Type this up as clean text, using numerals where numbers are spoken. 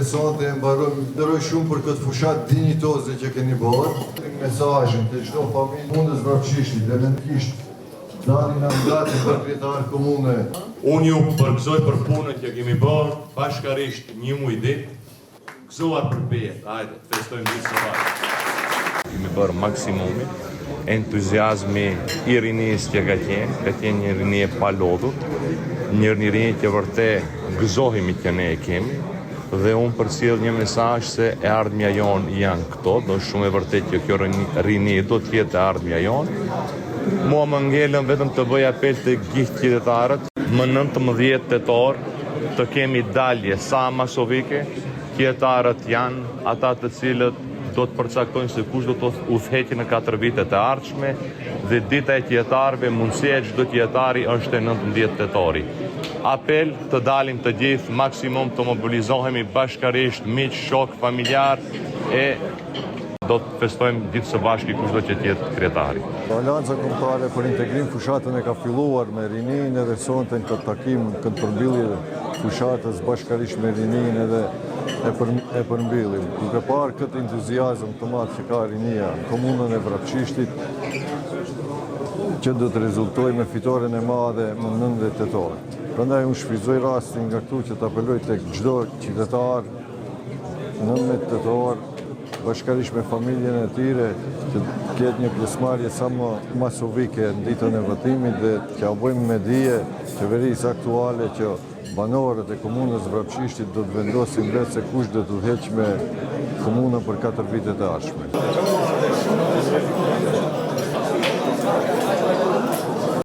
Sonte mbaroj shumë për këtë fushat dinjitoze që keni bërë. Mesazhin të çdo familje mundës vrapçishtit dhe nënkisht dalin nga ngati për kryetar komune. Unë ju përgëzoj për punën që kemi bërë bashkarisht një muaj ditë. Gëzoar për bejet, hajde, festojmë ditë së bashkë. Kemi bërë maksimumi, entuziazmi i rinisë që ka qenë një rini e palodhur, një rini që vërtet gëzohemi që ne e kemi. Dhe unë përcjell një mesazh se e ardhmja jonë janë këto, do shumë e vërtet që kjo rini do të jetë e ardhmja jonë. Mua më ngelën vetëm të bëj apel të gjithë qytetarët, më 19 tetor të kemi dalje sa masovike, qytetarët janë ata të cilët do të përcaktojnë se kush do të udhëheqë në 4 vitet e ardhshme dhe dita e qytetarëve, mundësia e çdo qytetari është e 19 tetori. Apel të dalim të gjithë, maksimum të mobilizohemi bashkarisht, miq, shok, familjar e do të festojmë ditë së bashku kush do që të jetë kryetari. Balanca kombëtare për integrim fushatën e ka filluar me rinin edhe sonte në këtë takim, këtë përmbylje fushatës bashkarisht me rinin edhe e përmbyllim. Duke parë këtë entuziazëm të madh që ka rinia, komunën e Vrapçishtit, që do të rezultojë me fitoren e madhe më 19 tetor. Prandaj unë shfrytëzoj rastin nga këtu që të apeloj tek çdo qytetar 19 tetor, bashkarisht me familjen e tyre, që ketë një pjesëmarrje sa më masovike në ditën e votimit dhe që bëjmë me dije qeverisë aktuale që banorët e komunës Vrapçishtit do të vendosin vetë se kush do të udhëheq me komunën për 4 vitet e ardhshme.